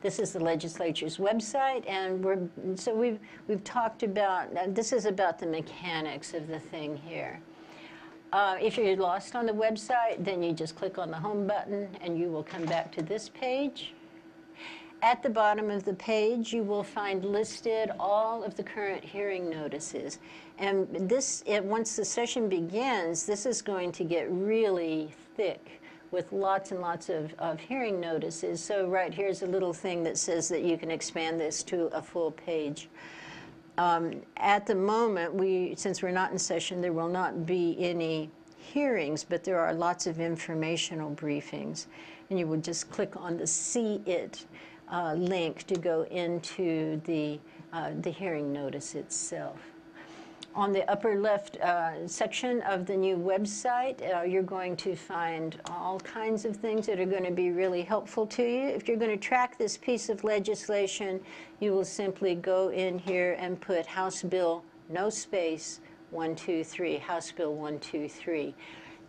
This is the legislature's website, and we've talked about, this is about the mechanics of the thing here. If you're lost on the website, then you just click on the home button and you will come back to this page. At the bottom of the page, you will find listed all of the current hearing notices. And once the session begins, this is going to get really thick with lots and lots of hearing notices. So right here's a little thing that says that you can expand this to a full page. At the moment, since we're not in session, there will not be any hearings, but there are lots of informational briefings. And you would just click on the See It link to go into the hearing notice itself. On the upper left section of the new website, you're going to find all kinds of things that are going to be really helpful to you. If you're going to track this piece of legislation, you will simply go in here and put House Bill, no space, 123, House Bill 123.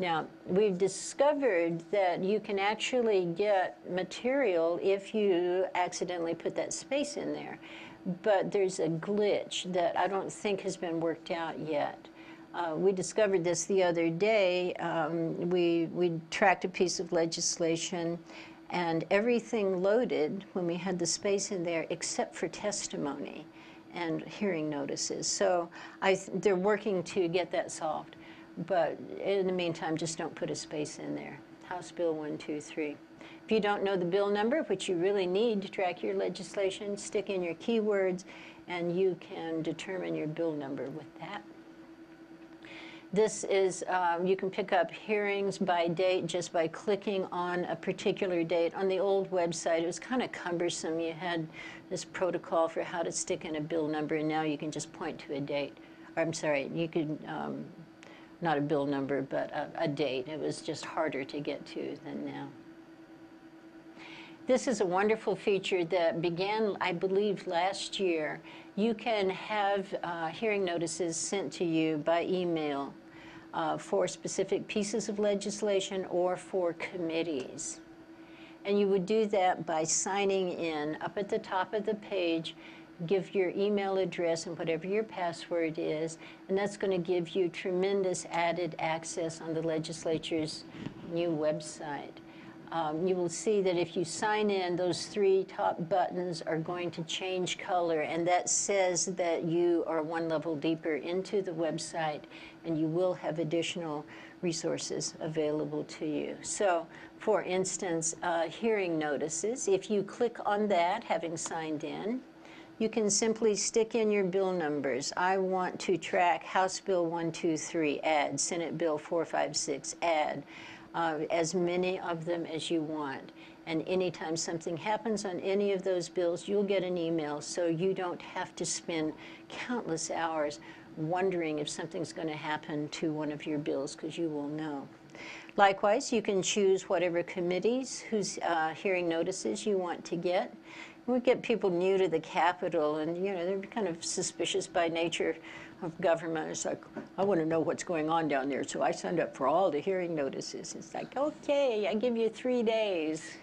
Now, we've discovered that you can actually get material if you accidentally put that space in there. But there's a glitch that I don't think has been worked out yet. We discovered this the other day. We tracked a piece of legislation, and everything loaded when we had the space in there except for testimony and hearing notices. So they're working to get that solved. But in the meantime, just don't put a space in there. House Bill 123. If you don't know the bill number, which you really need to track your legislation, stick in your keywords, and you can determine your bill number with that. This is, you can pick up hearings by date just by clicking on a particular date. On the old website, it was kind of cumbersome. You had this protocol for how to stick in a bill number, and now you can just point to a date. Or, I'm sorry, you could, not a bill number, but a date. It was just harder to get to than now. This is a wonderful feature that began, I believe, last year. You can have hearing notices sent to you by email for specific pieces of legislation or for committees. And you would do that by signing in. Up at the top of the page, give your email address and whatever your password is, and that's going to give you tremendous added access on the legislature's new website. You will see that if you sign in, those three top buttons are going to change color, and that says that you are one level deeper into the website, and you will have additional resources available to you. So, for instance, hearing notices, if you click on that, having signed in, you can simply stick in your bill numbers. I want to track House Bill 123, add, Senate Bill 456, add. As many of them as you want. And anytime something happens on any of those bills, you'll get an email, so you don't have to spend countless hours wondering if something's going to happen to one of your bills, because you will know. Likewise, you can choose whatever committees whose hearing notices you want to get. We get people new to the Capitol, and they're kind of suspicious by nature of government. It's like, I want to know what's going on down there, so I signed up for all the hearing notices. It's like, okay, I give you 3 days.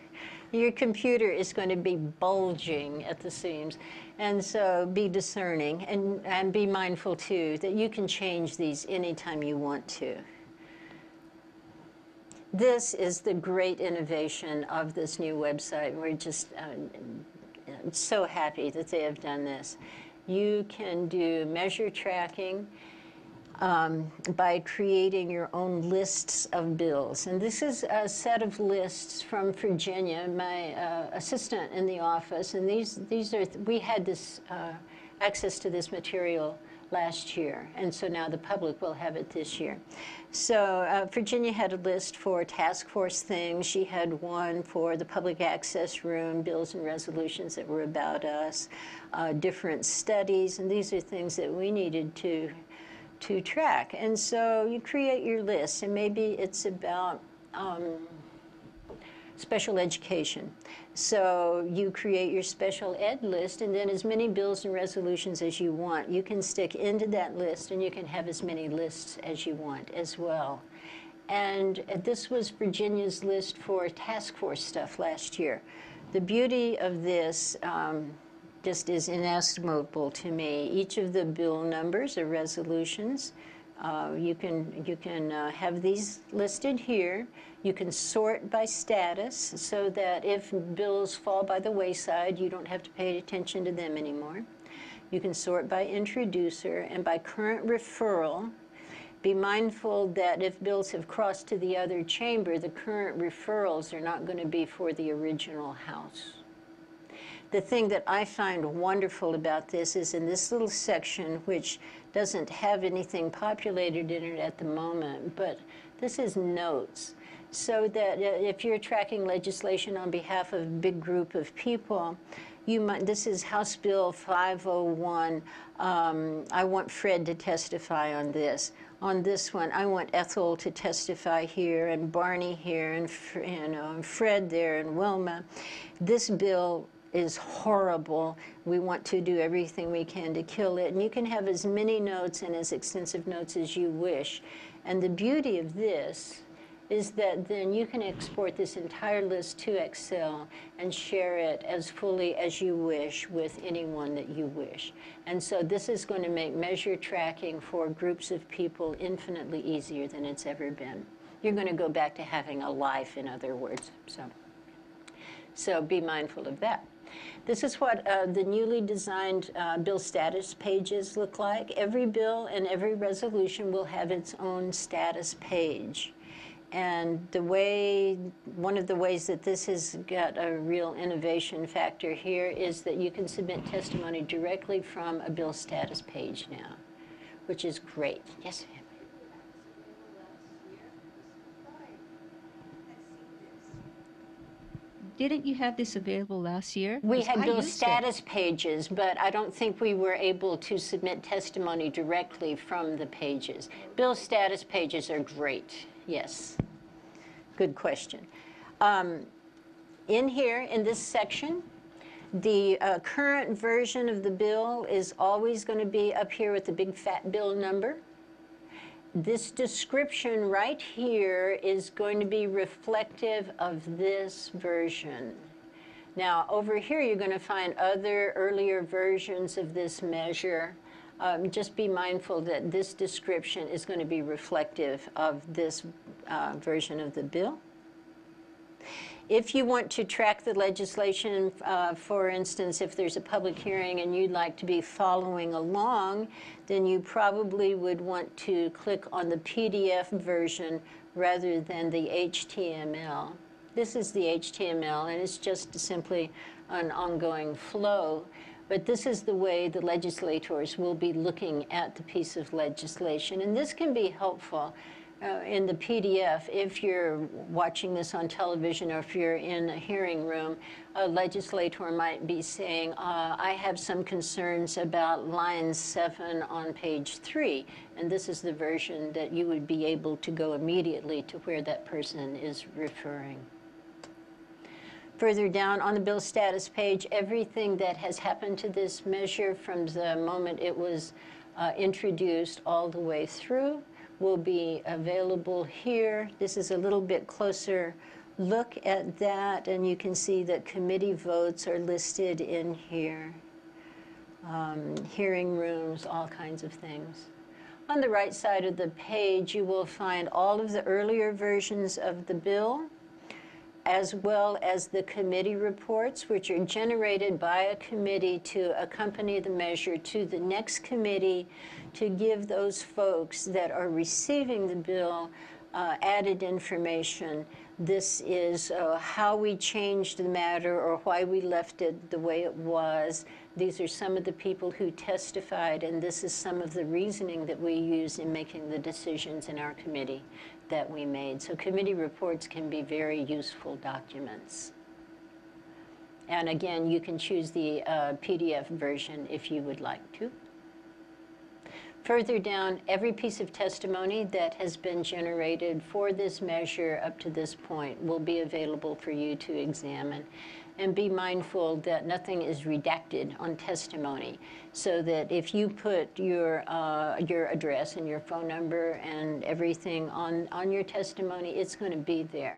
Your computer is going to be bulging at the seams. And so be discerning, and be mindful, too, that you can change these anytime you want to. This is the great innovation of this new website. We're just so happy that they have done this. You can do measure tracking by creating your own lists of bills. And this is a set of lists from Virginia, my assistant in the office. And we had this access to this material last year, and so now the public will have it this year. So Virginia had a list for task force things. She had one for the public access room, bills and resolutions that were about us, different studies, and these are things that we needed to track. And so you create your list, and maybe it's about special education. So you create your special ed list, and then as many bills and resolutions as you want, you can stick into that list, and you can have as many lists as you want as well. And this was Virginia's list for task force stuff last year. The beauty of this just is inestimable to me. Each of the bill numbers or resolutions, you can have these listed here. You can sort by status so that if bills fall by the wayside, you don't have to pay attention to them anymore. You can sort by introducer and by current referral. Be mindful that if bills have crossed to the other chamber, the current referrals are not going to be for the original House. The thing that I find wonderful about this is in this little section, which doesn't have anything populated in it at the moment, but this is notes. So that if you're tracking legislation on behalf of a big group of people, you might, this is House Bill 501. I want Fred to testify on this. On this one, I want Ethel to testify here, and Barney here, and Fred there, and Wilma. This bill is horrible. We want to do everything we can to kill it. And you can have as many notes and as extensive notes as you wish. And the beauty of this is that then you can export this entire list to Excel and share it as fully as you wish with anyone that you wish. And so this is going to make measure tracking for groups of people infinitely easier than it's ever been. You're going to go back to having a life, in other words. So be mindful of that. This is what the newly designed bill status pages look like. Every bill and every resolution will have its own status page. And one of the ways that this has got a real innovation factor here is that you can submit testimony directly from a bill status page now, which is great. Yes, ma'am. Didn't you have this available last year? We had bill status pages, but I don't think we were able to submit testimony directly from the pages. Bill status pages are great, yes. Good question. In here, in this section, the current version of the bill is always going to be up here with the big fat bill number. This description right here is going to be reflective of this version. Now, over here, you're going to find other earlier versions of this measure. Just be mindful that this description is going to be reflective of this version of the bill. If you want to track the legislation, for instance, if there's a public hearing and you'd like to be following along, then you probably would want to click on the PDF version rather than the HTML. This is the HTML, and it's just simply an ongoing flow. But this is the way the legislators will be looking at the piece of legislation. And this can be helpful in the PDF. If you're watching this on television or if you're in a hearing room, a legislator might be saying, I have some concerns about line 7 on page 3. And this is the version that you would be able to go immediately to where that person is referring. Further down on the bill status page, everything that has happened to this measure from the moment it was introduced all the way through will be available here. This is a little bit closer look at that, and you can see that committee votes are listed in here. Hearing rooms, all kinds of things. On the right side of the page, you will find all of the earlier versions of the bill, as well as the committee reports, which are generated by a committee to accompany the measure to the next committee to give those folks that are receiving the bill added information. This is how we changed the matter or why we left it the way it was. These are some of the people who testified, and this is some of the reasoning that we use in making the decisions in our committee that we made. So committee reports can be very useful documents. And again, you can choose the PDF version if you would like to. Further down, every piece of testimony that has been generated for this measure up to this point will be available for you to examine. And be mindful that nothing is redacted on testimony, so that if you put your address and your phone number and everything on your testimony, it's going to be there.